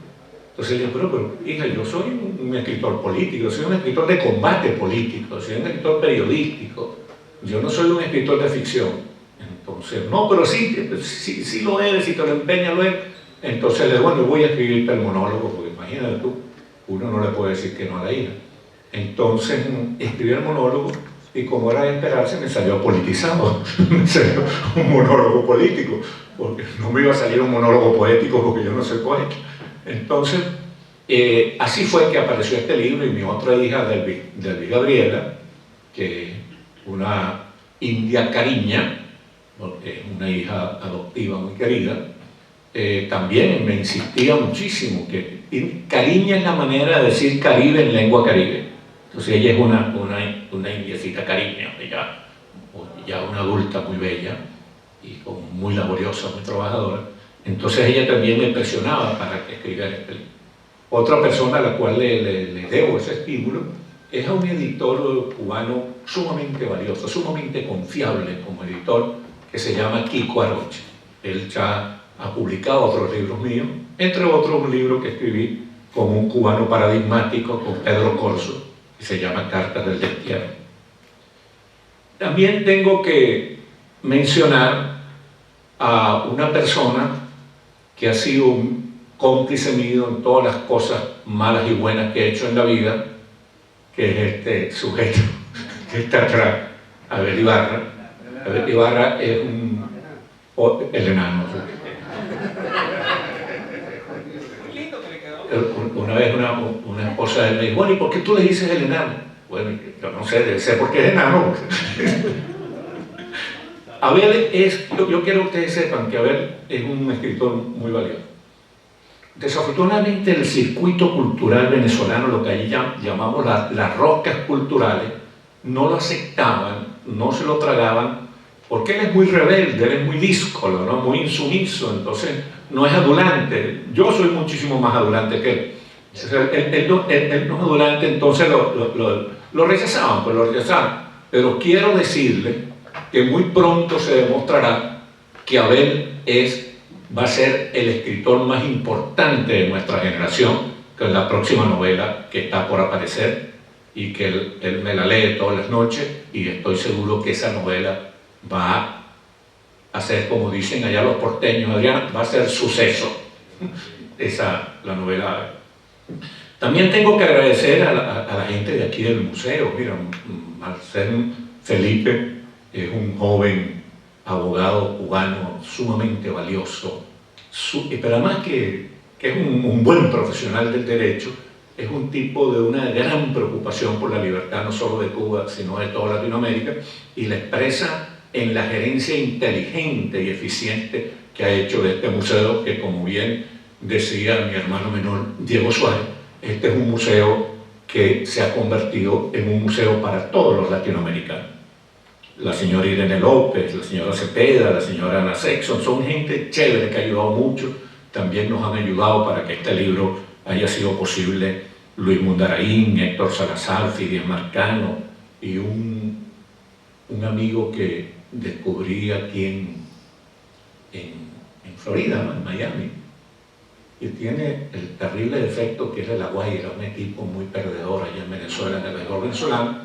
E: Entonces yo, pero hija, yo soy un escritor político, soy un escritor de combate político, soy un escritor periodístico, yo no soy un escritor de ficción. Entonces, no, pero sí lo eres, si te lo empeñas, lo eres. Entonces le digo, bueno, voy a escribirte el monólogo, porque imagínate tú, uno no le puede decir que no a la hija. Entonces escribí el monólogo y como era de esperarse me salió politizado, me salió un monólogo político, porque no me iba a salir un monólogo poético porque yo no soy poeta. Entonces, así fue que apareció este libro, y mi otra hija, Delvi Gabriela, que es una india cariña, porque es una hija adoptiva muy querida, también me insistía muchísimo que cariña es la manera de decir Caribe en lengua caribe. Entonces ella es una indiecita cariña, ya una adulta muy bella y muy laboriosa, muy trabajadora. Entonces ella también me presionaba para que escribiera este libro. Otra persona a la cual le debo ese estímulo es a un editor cubano sumamente valioso, sumamente confiable como editor, que se llama Kiko Aroche. Él ya ha publicado otros libros míos, entre otros un libro que escribí con un cubano paradigmático, con Pedro Corso, que se llama Cartas del Destierro. También tengo que mencionar a una persona que ha sido cómplice mío en todas las cosas malas y buenas que he hecho en la vida, que es este sujeto que está atrás, Abel Ibarra. Abel Ibarra es el enano. Una vez una esposa de él me dijo, bueno, ¿y por qué tú le dices el enano? Bueno, yo no sé, debe ser porque es enano. Abel yo quiero que ustedes sepan que Abel es un escritor muy valioso. Desafortunadamente el circuito cultural venezolano, lo que allí llamamos las roscas culturales, no lo aceptaban, no se lo tragaban, porque él es muy rebelde, él es muy díscolo, ¿no? Muy insumiso, entonces no es adulante. Yo soy muchísimo más adulante que él. Él no es adulante, entonces lo rechazaban, pues lo rechazaban. Pero quiero decirle que muy pronto se demostrará que Abel va a ser el escritor más importante de nuestra generación, que es la próxima novela que está por aparecer y que él me la lee todas las noches, y estoy seguro que esa novela va a ser, como dicen allá los porteños, Adrián, va a ser suceso, la novela. También tengo que agradecer a la gente de aquí del museo. Mira, Marcel Felipe es un joven abogado cubano sumamente valioso, pero además que es un buen profesional del derecho, es un tipo de una gran preocupación por la libertad no solo de Cuba, sino de toda Latinoamérica, y la expresa en la gerencia inteligente y eficiente que ha hecho de este museo, que, como bien decía mi hermano menor Diego Suárez, este es un museo que se ha convertido en un museo para todos los latinoamericanos. La señora Irene López, la señora Cepeda, la señora Ana Sexton, son gente chévere que ha ayudado mucho. También nos han ayudado para que este libro haya sido posible Luis Mundaraín, Héctor Salazar, Fidel Marcano y un amigo que descubrí aquí en Florida, ¿no? En Miami, y tiene el terrible defecto que es de La Guaira, un equipo muy perdedor allá en Venezuela, en el béisbol venezolano,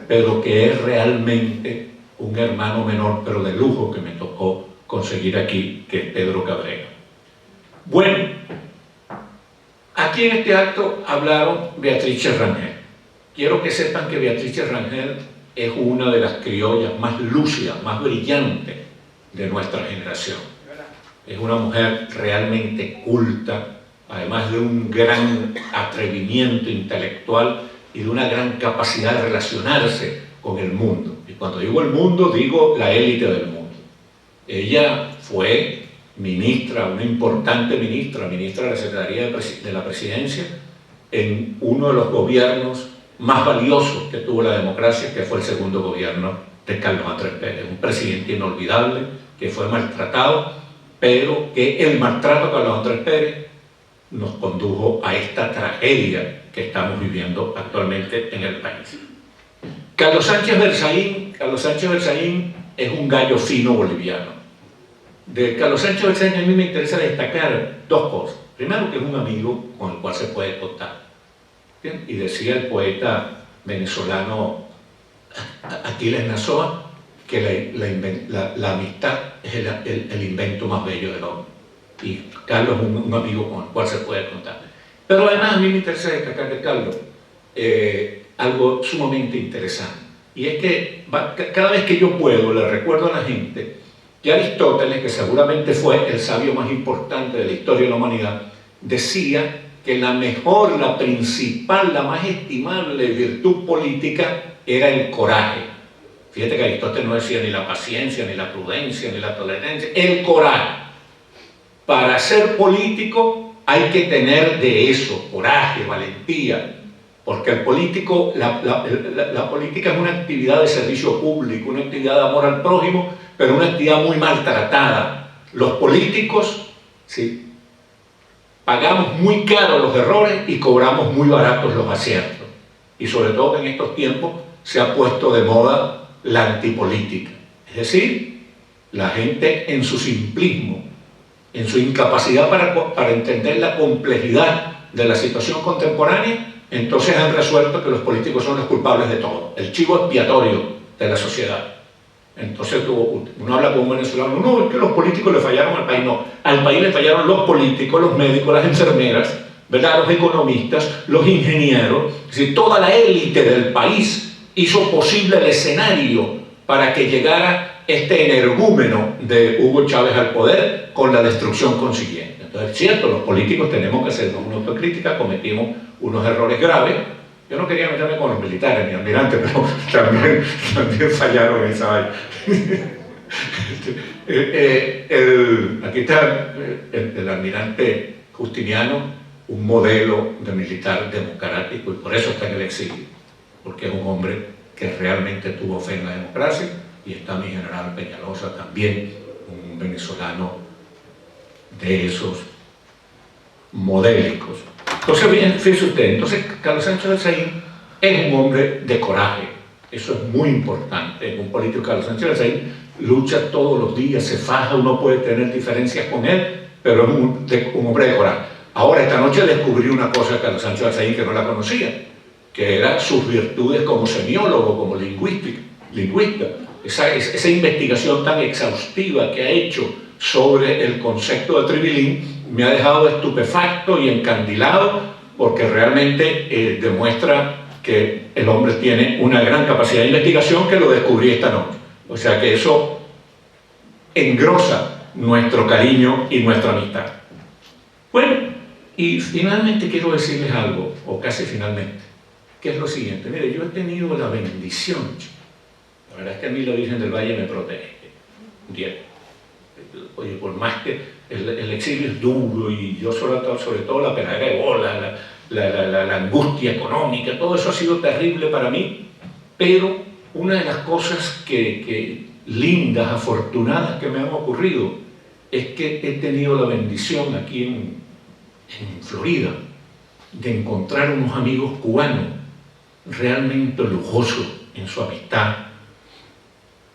E: pero que es realmente un hermano menor, pero de lujo, que me tocó conseguir aquí, que es Pedro Cabrera. Bueno, aquí en este acto hablaron Beatriz Rangel. Quiero que sepan que Beatriz Rangel es una de las criollas más lúcidas, más brillantes de nuestra generación. Es una mujer realmente culta, además de un gran atrevimiento intelectual y de una gran capacidad de relacionarse con el mundo. Y cuando digo el mundo, digo la élite del mundo. Ella fue ministra, una importante ministra de la Secretaría de la Presidencia en uno de los gobiernos más valiosos que tuvo la democracia, que fue el segundo gobierno de Carlos Andrés Pérez, un presidente inolvidable que fue maltratado, pero que el maltrato a Carlos Andrés Pérez nos condujo a esta tragedia que estamos viviendo actualmente en el país. Carlos Sánchez Berzaín es un gallo fino boliviano. De Carlos Sánchez Berzaín a mí me interesa destacar dos cosas. Primero, que es un amigo con el cual se puede contar. ¿Bien? Y decía el poeta venezolano Aquiles Nazoa que la amistad es el invento más bello del hombre. Y Carlos es un amigo con el cual se puede contar. Pero además a mí me interesa destacar de Carlos algo sumamente interesante. Y es que cada vez que yo puedo le recuerdo a la gente que Aristóteles, que seguramente fue el sabio más importante de la historia de la humanidad, decía que la mejor, la principal, la más estimable virtud política era el coraje. Fíjate que Aristóteles no decía ni la paciencia, ni la prudencia, ni la tolerancia, el coraje. Para ser político hay que tener de eso, coraje, valentía, porque el político, la política es una actividad de servicio público, una actividad de amor al prójimo, pero una actividad muy maltratada. Los políticos, ¿sí?, pagamos muy caro los errores y cobramos muy baratos los aciertos. Y sobre todo en estos tiempos se ha puesto de moda la antipolítica. Es decir, la gente en su simplismo, en su incapacidad para entender la complejidad de la situación contemporánea, entonces han resuelto que los políticos son los culpables de todo, el chivo expiatorio de la sociedad. Entonces uno habla con un venezolano, no, es que los políticos le fallaron al país. No, al país le fallaron los políticos, los médicos, las enfermeras, ¿verdad? Los economistas, los ingenieros. Es decir, toda la élite del país hizo posible el escenario para que llegara este energúmeno de Hugo Chávez al poder, con la destrucción consiguiente. Entonces, es cierto, los políticos tenemos que hacernos una autocrítica, cometimos unos errores graves. Yo no quería meterme con los militares ni almirantes, pero también fallaron en esa vaina. Aquí está el almirante Justiniano, un modelo de militar democrático, y por eso está en el exilio, porque es un hombre que realmente tuvo fe en la democracia. Y está mi general Peñalosa, también un venezolano de esos modélicos. Entonces, bien, fíjese usted, entonces Carlos Sánchez Alzaín es un hombre de coraje. Eso es muy importante. Un político, Carlos Sánchez Alzaín, lucha todos los días, se faja, uno puede tener diferencias con él, pero es un hombre de coraje. Ahora, esta noche descubrí una cosa de Carlos Sánchez Alzaín que no la conocía, que eran sus virtudes como semiólogo, como lingüista. Esa investigación tan exhaustiva que ha hecho sobre el concepto de Tribilín me ha dejado estupefacto y encandilado, porque realmente demuestra que el hombre tiene una gran capacidad de investigación, que lo descubrí esta noche. O sea que eso engrosa nuestro cariño y nuestra amistad. Bueno, y finalmente quiero decirles algo, o casi finalmente, que es lo siguiente. Mire, yo he tenido la bendición, la verdad es que a mí la Virgen del Valle me protege. Oye, por más que el exilio es duro, y yo sobre todo la pelaga de bola, la angustia económica, todo eso ha sido terrible para mí, pero una de las cosas lindas, afortunadas que me han ocurrido, es que he tenido la bendición aquí en Florida de encontrar unos amigos cubanos realmente lujosos en su amistad,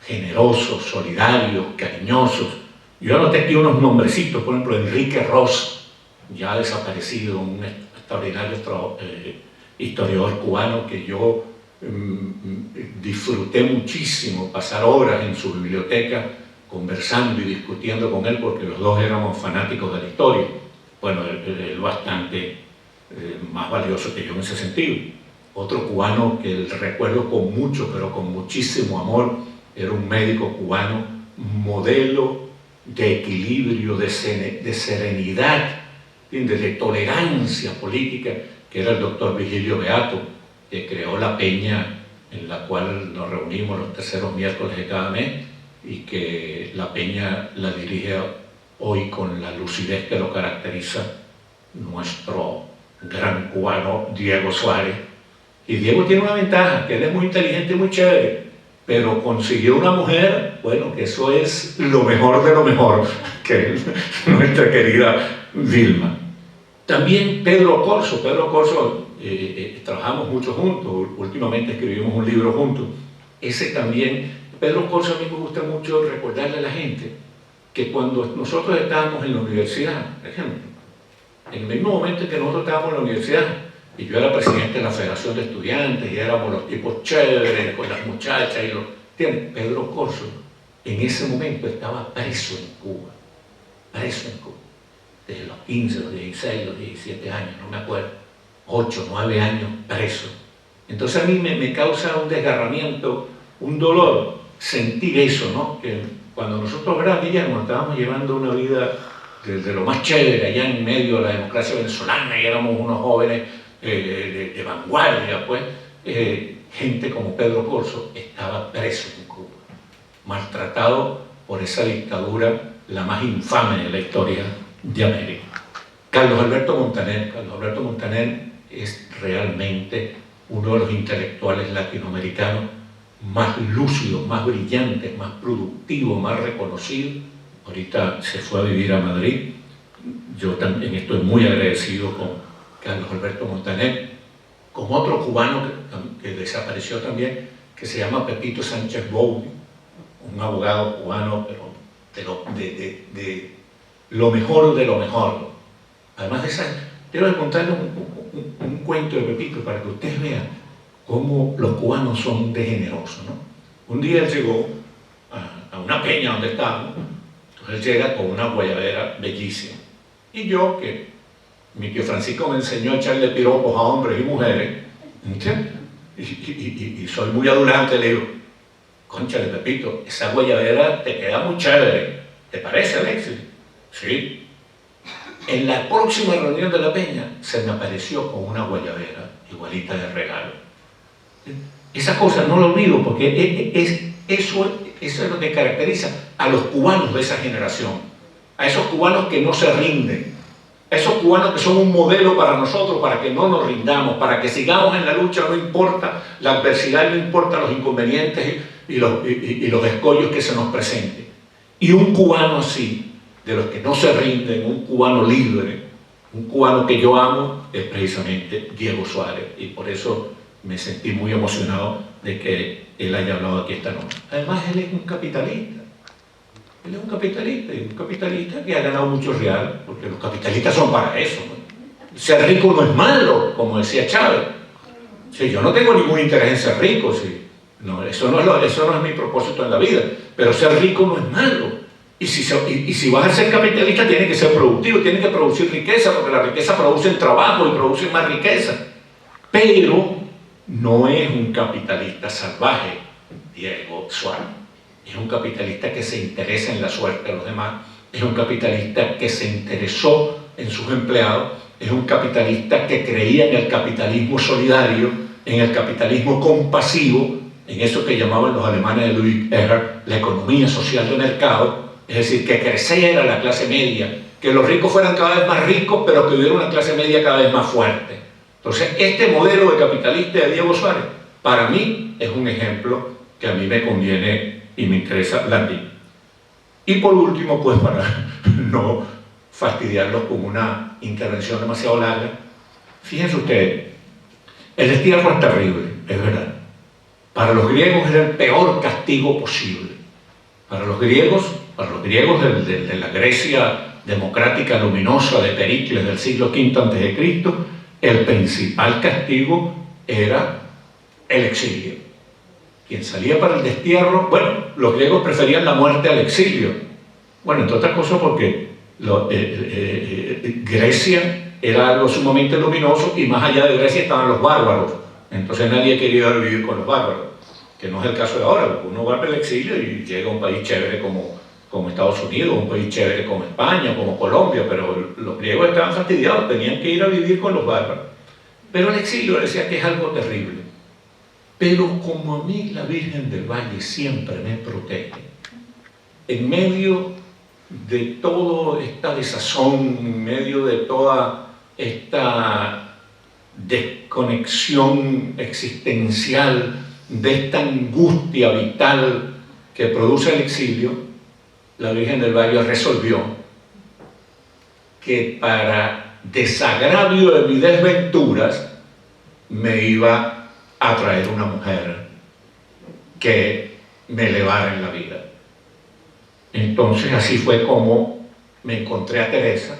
E: generosos, solidarios, cariñosos. Yo anoté aquí unos nombrecitos, por ejemplo, Enrique Ross, ya desaparecido, un extraordinario historiador cubano que yo disfruté muchísimo pasar horas en su biblioteca conversando y discutiendo con él, porque los dos éramos fanáticos de la historia. Bueno, él bastante más valioso que yo en ese sentido. Otro cubano que recuerdo con mucho, pero con muchísimo amor, era un médico cubano, modelo de equilibrio, de serenidad, de tolerancia política, que era el doctor Vigilio Beato, que creó la peña en la cual nos reunimos los terceros miércoles de cada mes, y que la peña la dirige hoy con la lucidez que lo caracteriza nuestro gran cubano Diego Suárez. Y Diego tiene una ventaja, que él es muy inteligente y muy chévere, pero consiguió una mujer, bueno, que eso es lo mejor de lo mejor, que es nuestra querida Vilma. También Pedro Corso, trabajamos mucho juntos, últimamente escribimos un libro juntos. Ese también, Pedro Corso, a mí me gusta mucho recordarle a la gente que cuando nosotros estábamos en la universidad, por ejemplo, en el mismo momento en que nosotros estábamos en la universidad, y yo era presidente de la Federación de Estudiantes, y éramos los tipos chéveres, con las muchachas, Pedro Corso en ese momento estaba preso en Cuba, desde los 15, los 16, los 17 años, no me acuerdo, 8, 9 años preso. Entonces a mí me causa un desgarramiento, un dolor, sentir eso, ¿no? Que cuando nosotros, ¿verdad, Guillermo? Estábamos llevando una vida de lo más chévere allá en medio de la democracia venezolana, y éramos unos jóvenes de vanguardia, pues, gente como Pedro Corso estaba preso en Cuba, maltratado por esa dictadura, la más infame de la historia de América. Carlos Alberto Montaner es realmente uno de los intelectuales latinoamericanos más lúcidos, más brillantes, más productivos, más reconocidos. Ahorita se fue a vivir a Madrid. Yo también estoy muy agradecido con Carlos Alberto Montaner, con otro cubano que desapareció también, que se llama Pepito Sánchez Bowley, un abogado cubano, pero de lo mejor de lo mejor. Además de esa, quiero contarles un cuento de Pepito para que ustedes vean cómo los cubanos son de generosos, ¿no? Un día él llegó una peña donde estábamos. Entonces él llega con una guayabera bellísima. Y yo, que mi tío Francisco me enseñó a echarle piropos a hombres y mujeres, ¿entiendes? Y soy muy adulante, le digo, cónchale, Pepito, esa guayabera te queda muy chévere. ¿Te parece, Alexis? Sí. En la próxima reunión de la peña se me apareció con una guayabera igualita de regalo. Esa cosa no la olvido porque eso es lo que caracteriza a los cubanos de esa generación, a esos cubanos que no se rinden, a esos cubanos que son un modelo para nosotros, para que no nos rindamos, para que sigamos en la lucha, no importa la adversidad, no importa los inconvenientes y los escollos que se nos presenten. Y un cubano así, de los que no se rinden, un cubano libre, un cubano que yo amo, es precisamente Diego Suárez, y por eso me sentí muy emocionado de que él haya hablado aquí esta noche. Además, él es un capitalista. Él es un capitalista, y un capitalista que ha ganado mucho real, porque los capitalistas son para eso, ¿no? Ser rico no es malo, como decía Chávez. Sí, yo no tengo ningún interés en ser rico, sí. No, eso no es mi propósito en la vida, pero ser rico no es malo. Y si vas a ser capitalista, tienes que ser productivo, tienes que producir riqueza, porque la riqueza produce trabajo y produce más riqueza. Pero no es un capitalista salvaje, Diego Suárez. Es un capitalista que se interesa en la suerte de los demás, es un capitalista que se interesó en sus empleados, es un capitalista que creía en el capitalismo solidario, en el capitalismo compasivo, en eso que llamaban los alemanes de Ludwig Erhard la economía social de mercado, es decir, que creciera la clase media, que los ricos fueran cada vez más ricos, pero que hubiera una clase media cada vez más fuerte. Entonces, este modelo de capitalista de Diego Suárez, para mí, es un ejemplo que a mí me conviene y me interesa blandir. Y por último, pues para no fastidiarlos con una intervención demasiado larga, fíjense ustedes, el destierro es terrible, es verdad. Para los griegos era el peor castigo posible. Para los griegos de la Grecia democrática luminosa de Pericles del siglo V a.C., el principal castigo era el exilio. Quien salía para el destierro, bueno, los griegos preferían la muerte al exilio. Bueno, entre otras cosas porque Grecia era algo sumamente luminoso y más allá de Grecia estaban los bárbaros. Entonces nadie quería vivir con los bárbaros, que no es el caso de ahora, porque uno va al exilio y llega a un país chévere como Estados Unidos, un país chévere como España, como Colombia, pero los griegos estaban fastidiados, tenían que ir a vivir con los bárbaros. Pero el exilio decía que es algo terrible. Pero como a mí la Virgen del Valle siempre me protege, en medio de toda esta desazón, en medio de toda esta desconexión existencial, de esta angustia vital que produce el exilio, la Virgen del Valle resolvió que para desagravio de mis desventuras me iba a traer una mujer que me elevara en la vida. Entonces así fue como me encontré a Teresa,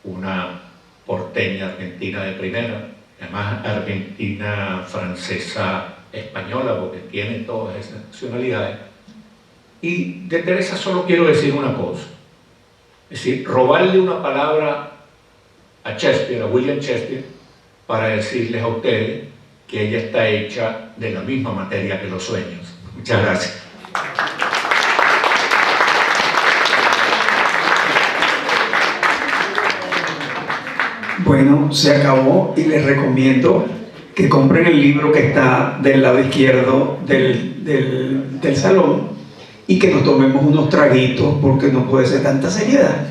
E: una porteña argentina de primera, además argentina, francesa, española, porque tiene todas esas nacionalidades. Y de Teresa solo quiero decir una cosa, es decir, robarle una palabra a Shakespeare, a William Shakespeare, para decirles a ustedes que ella está hecha de la misma materia que los sueños. Muchas gracias.
A: Bueno, se acabó y les recomiendo que compren el libro que está del lado izquierdo del salón y que nos tomemos unos traguitos porque no puede ser tanta seriedad.